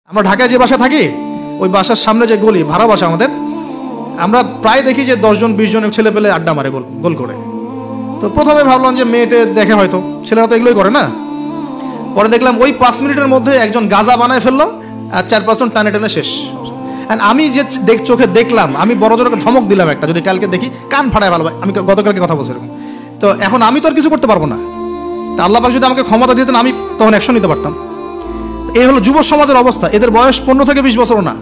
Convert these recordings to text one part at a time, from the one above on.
আমরা ঢাকায় যে বাসা থাকি, ওই বাসার সামনে যে গলি, ভাড়া বাসা আমাদের, আমরা প্রায় দেখি যে 10-20 জন ছেলে পেলে আড্ডা মারে গোল করে। তো প্রথমে ভাবলাম যে মেয়েটে দেখে, হয়তো ছেলেরা তো এগুলোই করে না। পরে দেখলাম ওই 5 মিনিটের মধ্যে একজন গাজা বানায় ফেললো, আর 4-5 জন টানে টেনে শেষ। আমি যে চোখে দেখলাম, আমি বড় জোরকে ধমক দিলাম একটা, যদি কালকে দেখি কান ফাটায় ভালো। আমি গতকালকে কথা বলছিলাম। তো এখন আমি তো আর কিছু করতে পারবো না। তা আল্লাহ পাক যদি আমাকে ক্ষমতা দিতেন, আমি তখন অ্যাকশন নিতে পারতাম। এই হলো যুব সমাজের অবস্থা। এদের বয়স 15 থেকে 20 বছরও না।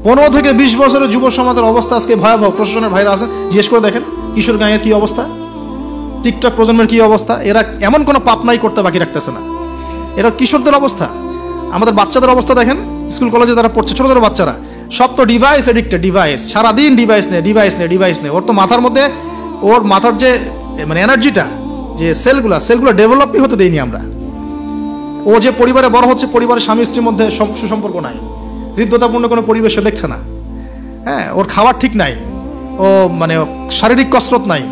15 থেকে 20 বছরের যুব সমাজের অবস্থা আজকে ভয়াবহ। প্রশাসনের ভাইরা আছেন, জিজ্ঞেস করে দেখেন কিশোরগঞ্জের কি অবস্থা, টিকটক প্রজন্মের কি অবস্থা। এরা এমন কোনো পাপ নাই করতে বাকি রাখতেছে না। এরা কিশোরদের অবস্থা। আমাদের বাচ্চাদের অবস্থা দেখেন, স্কুল কলেজে তারা পড়ছে, ছোট ছোট বাচ্চারা, সব তো ডিভাইস এডিক্টেড। ডিভাইস, সারাদিন ডিভাইস নেই। ওর তো মাথার মধ্যে, ওর মাথার যে মানে এনার্জিটা, যে সেলগুলো ডেভেলপই হতে দেয়নি আমরা। ও যে পরিবারে বড় হচ্ছে, পরিবারের স্বামী স্ত্রীর মধ্যে সুসম্পর্ক নাই, হৃদ্যতাপূর্ণ কোনো পরিবেশ সে দেখছে না। হ্যাঁ, ওর খাবার ঠিক নাই, ও মানে শারীরিক কসরত নাই।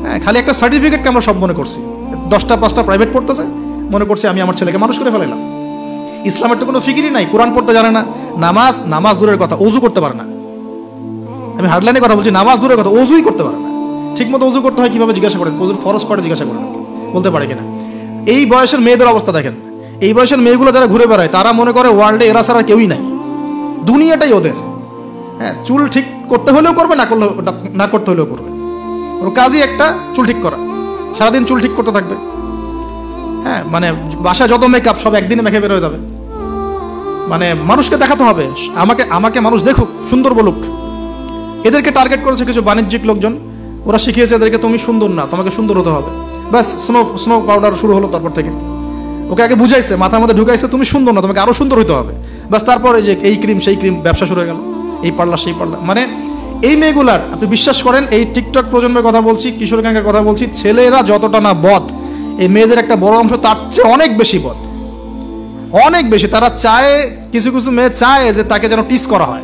হ্যাঁ, খালি একটা সার্টিফিকেটকে আমরা সব মনে করছি। 10টা-5টা প্রাইভেট পড়তেছে, মনে করছি আমি আমার ছেলেকে মানুষ করে ফেলাইলাম। ইসলামের তো কোনো ফিকিরই নাই, কোরআন পড়তে জানে না, নামাজ দূরের কথা, অজু করতে পারে না। আমি হার্ডলাইনে কথা বলছি, নামাজ দূরের কথা, অজুই করতে পারে না। ঠিক মতো অজু করতে হয় কিভাবে জিজ্ঞাসা করেন, অজুর ফরজ করে জিজ্ঞাসা করেন, বলতে পারে কিনা। এই বয়সের মেয়েদের অবস্থা দেখেন। এই বয়সের মেয়েগুলো যারা ঘুরে বেড়ায়, তারা মনে করে ওয়ার্ল্ডে এরা ছাড়া কেউই নাই, দুনিয়াটাই ওদের। হ্যাঁ, চুল ঠিক করতে হলেও করবে, না করতে হলেও করবে। ওর কাজই একটা, চুল ঠিক করা, সারাদিন চুল ঠিক করতে থাকবে। হ্যাঁ, মানে বাসায় যত মেকআপ সব একদিনে মেখে বের হয়ে যাবে। মানে মানুষকে দেখাতে হবে, আমাকে মানুষ দেখুক, সুন্দর বলুক। এদেরকে টার্গেট করেছে কিছু বাণিজ্যিক লোকজন। ওরা শিখিয়েছে এদেরকে, তুমি সুন্দর না, তোমাকে সুন্দর হতে হবে। ব্যাস, স্নো পাউডার শুরু হলো। তারপর থেকে ওকে আগে বুঝাইছে, মাথার মধ্যে ঢুকাইছে, তুমি সুন্দর না, তোমাকে আরো সুন্দর হতে হবে। ব্যাস, তারপরে যে এই ক্রিম সেই ক্রিম, ব্যবসা শুরু হয়ে গেল, এই পার্লার সেই পার্লার। মানে এই মেয়েগুলার, আপনি বিশ্বাস করেন, এই টিকটক প্রজন্মের কথা বলছি, কিশোর গ্যাংয়ের কথা বলছি, ছেলেরা যতটা না বদ, এই মেয়েদের একটা বড় অংশ তার চেয়ে অনেক বেশি বদ, অনেক বেশি। তারা চায়, কিছু কিছু মেয়ে চায় যে তাকে যেন টিস করা হয়,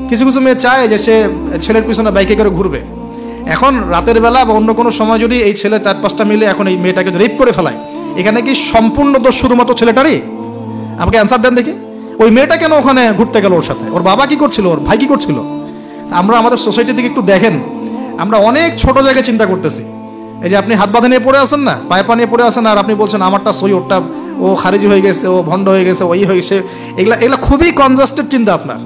কিছু কিছু মেয়ে চায় যে সে ছেলের পিছনে বাইকে করে ঘুরবে। এখন রাতের বেলা বা অন্য কোনো সময় যদি এই ছেলে 4-5টা মিলে এখন এই মেয়েটাকে রেপ করে ফেলায়, এখানে কি সম্পূর্ণ দোষ শুধুমাত্র ছেলেটারই? আমাকে অ্যান্সার দেন দেখি। ওই মেয়েটা কেন ওখানে ঘুরতে গেল ওর সাথে? ওর বাবা কি করছিল, ওর ভাই কি করছিল? আমরা আমাদের সোসাইটির দিকে একটু দেখেন, আমরা অনেক ছোট জায়গায় চিন্তা করতেছি। এই যে আপনি হাত বাঁধা নিয়ে পড়ে আছেন না, পায়ে পা নিয়ে পড়ে আছেন, আর আপনি বলছেন আমারটা সই, ওরটা ও খারিজি হয়ে গেছে, ও ভণ্ড হয়ে গেছে, ওই হয়ে গেছে। এগুলা খুবই কনজাস্টেড চিন্তা। আপনার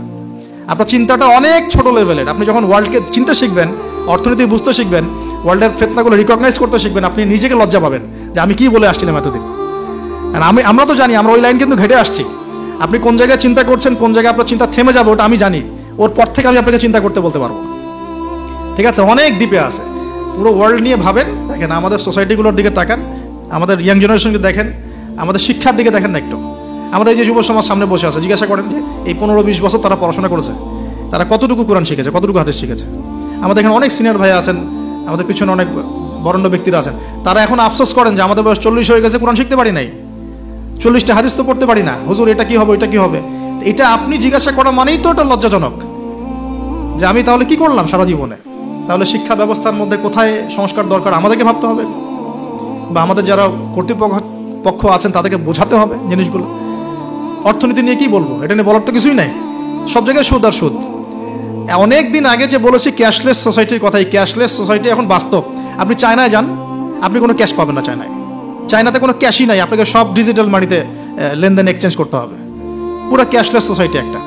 চিন্তাটা অনেক ছোট লেভেলের। আপনি যখন ওয়ার্ল্ডকে চিন্তা শিখবেন, অর্থনীতি বুঝতে শিখবেন, ওয়ার্ল্ডের ফেতনাগুলো রিকগনাইজ করতে শিখবেন, আপনি নিজেকে লজ্জা পাবেন যে আমি কি বলে আসছিলাম এতদিন। আর আমরা তো জানি, আমরা ওই লাইন কিন্তু ঘেটে আসছি। আপনি কোন জায়গায় চিন্তা করছেন, কোন জায়গায় আপনার চিন্তা থেমে যাবে, ওটা আমি জানি। ওর পর থেকে আমি আপনাকে চিন্তা করতে বলতে পারবো। ঠিক আছে, অনেক দ্বীপে আছে। পুরো ওয়ার্ল্ড নিয়ে ভাবেন। দেখেন আমাদের সোসাইটিগুলোর দিকে তাকান, আমাদের ইয়াং জেনারেশনকে দেখেন, আমাদের শিক্ষার দিকে দেখেন না একটু। আমরা এই যে যুব সমাজ সামনে বসে আছে, জিজ্ঞাসা করেন যে এই 15-20 বছর তারা পড়াশোনা করেছে, তারা কতটুকু কোরআন শিখেছে, কতটুকু হাদিস শিখেছে। আমাদের এখানে অনেক সিনিয়র ভাই আছেন, আমাদের পিছনে অনেক বরেণ্য ব্যক্তিরা আছেন, তারা এখন আফসোস করেন যে আমাদের বয়স 40 হয়ে গেছে, কোরআন শিখতে পারি নাই, 40টা হাদিস তো পড়তে পারি না, হুজুর এটা কি হবে, ওইটা কি হবে। এটা আপনি জিজ্ঞাসা করা মানেই তো এটা লজ্জাজনক যে আমি তাহলে কি করলাম সারা জীবনে। তাহলে শিক্ষা ব্যবস্থার মধ্যে কোথায় সংস্কার দরকার আমাদেরকে ভাবতে হবে, বা আমাদের যারা কর্তৃপক্ষ আছেন তাদেরকে বোঝাতে হবে জিনিসগুলো। অর্থনীতি নিয়ে কি বলবো, এটা নিয়ে বলার তো কিছুই নাই, সব জায়গায় সুদ আর সুদ। অনেক দিন আগে যে বলেছি ক্যাশলেস সোসাইটির কথা, এই ক্যাশলেস সোসাইটি এখন বাস্তব। আপনি চায়নায় যান, আপনি কোনো ক্যাশ পাবেন না। চায়নাতে কোনো ক্যাশই নাই, আপনাকে সব ডিজিটাল মানিতে লেনদেন এক্সচেঞ্জ করতে হবে। পুরো ক্যাশলেস সোসাইটি একটা,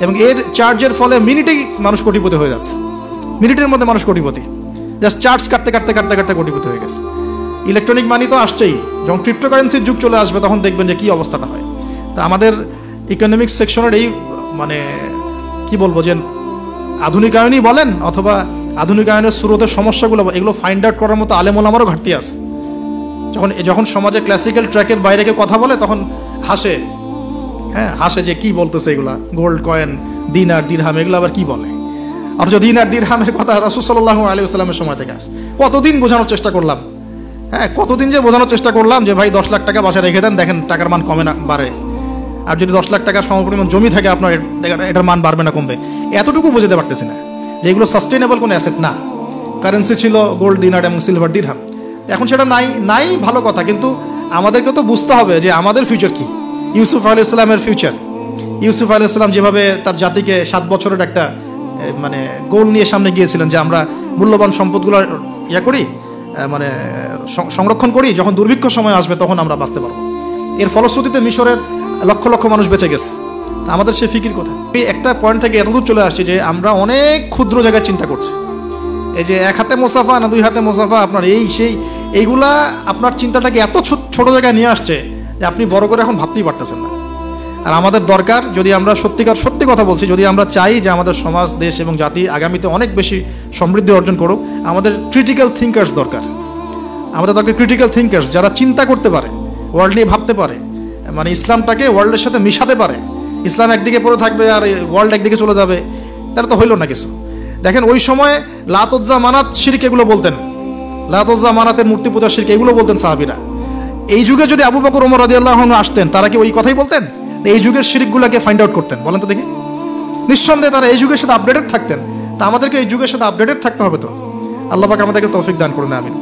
এবং এর চার্জের ফলে মিনিটেই মানুষ কোটিপতি হয়ে যাচ্ছে। মিনিটের মধ্যে মানুষ কোটিপতি, জাস্ট চার্জ কাটতে কাটতে কাটতে কাটতে কোটিপতি হয়ে গেছে। ইলেকট্রনিক মানি তো আসছেই, যখন ক্রিপ্টোকারেন্সির যুগ চলে আসবে তখন দেখবেন যে কী অবস্থাটা হয়। তা আমাদের ইকোনমিক্স সেকশনের এই মানে কি বলবো, যে আধুনিকায়নই বলেন অথবা আধুনিকায়নের স্রোতের সমস্যাগুলো, এগুলো ফাইন্ড আউট করার মতো আলেম ওলামারও ঘাটতি আছে। যখন সমাজে ক্লাসিক্যাল ট্র্যাকের বাইরে কেউ কথা বলে তখন হাসে, হ্যাঁ হাসে যে কি বলতেছে এগুলা, গোল্ড কয়েন, দিনার দিরহাম, এগুলো আবার কি বলে। অথচ দিনার দিরহামের কথা রাসূল সাল্লাল্লাহু আলাইহি ওয়াসাল্লামের সময় থেকে আসে। কতদিন বোঝানোর চেষ্টা করলাম, হ্যাঁ কতদিন যে বোঝানোর চেষ্টা করলাম যে ভাই 10 লাখ টাকা বাসায় রেখে দেন, দেখেন টাকার মান কমে না বাড়ে। আর যদি 10 লাখ টাকার সমপরিমাণ জমি থাকে আপনার, এটার মান বাড়বে না কমবে। এতটুকু বুঝতে পারতেছি না যে এগুলো সাস্টেনেবল কোনো অ্যাসেট না। কারেন্সি ছিল গোল্ড, দিনার এবং সিলভার দিরহাম, এখন সেটা নাই ভালো কথা, কিন্তু আমাদেরকে তো বুঝতে হবে যে আমাদের ফিউচার কি। ইউসুফ আলাইহিস সালামের ফিউচার, ইউসুফ আলাইহিস সালাম যেভাবে তার জাতিকে 7 বছরের একটা মানে গোল নিয়ে সামনে গিয়েছিলেন যে আমরা মূল্যবান সম্পদগুলো করি, মানে সংরক্ষণ করি, যখন দুর্ভিক্ষ সময় আসবে তখন আমরা বাঁচতে পারবো। এর ফলশ্রুতিতে মিশরের লক্ষ লক্ষ মানুষ বেঁচে গেছে। আমাদের সে ফিকির কথা একটা পয়েন্ট থেকে এতদূর চলে আসছে যে আমরা অনেক ক্ষুদ্র জায়গায় চিন্তা করছি। এই যে 1 হাতে মোসাফা না 2 হাতে মোসাফা, আপনার এইগুলা আপনার চিন্তাটাকে এত ছোট জায়গায় নিয়ে আসছে যে আপনি বড় করে এখন ভাবতেই পারতেছেন না। আর আমাদের দরকার, যদি আমরা সত্যি কথা বলছি, যদি আমরা চাই যে আমাদের সমাজ, দেশ এবং জাতি আগামীতে অনেক বেশি সমৃদ্ধি অর্জন করুক, আমাদের ক্রিটিক্যাল থিঙ্কার্স দরকার। আমাদের দরকার ক্রিটিক্যাল থিঙ্কার্স, যারা চিন্তা করতে পারে, ওয়ার্ল্ড নিয়ে ভাবতে পারে, মানে ইসলামটাকে ওয়ার্ল্ডের সাথে মিশাতে পারে। ইসলাম একদিকে পড়ে থাকবে আর ওয়ার্ল্ড একদিকে চলে যাবে, তাহলে তো হইল না কিছু। দেখেন ওই সময় লাত উজ্জা মানাত শিরক এগুলো বলতেন, লাত উজ্জা মানাতের মূর্তি পূজা শিরক এগুলো বলতেন সাহাবীরা। এই যুগে যদি আবু বকর ওমর রাদিয়াল্লাহু আনহু আসতেন, তারা কি ওই কথাই বলতেন? এই যুগের শিরকগুলোকে ফাইন্ড আউট করতেন? বলেন তো দেখি। নিঃসন্দেহে তারা এই যুগের সাথে আপডেটেড থাকতেন। তা আমাদেরকে এই যুগের সাথে আপডেটেড থাকতে হবে। তো আল্লাহ পাক আমাদেরকে তৌফিক দান করুন, আমিন।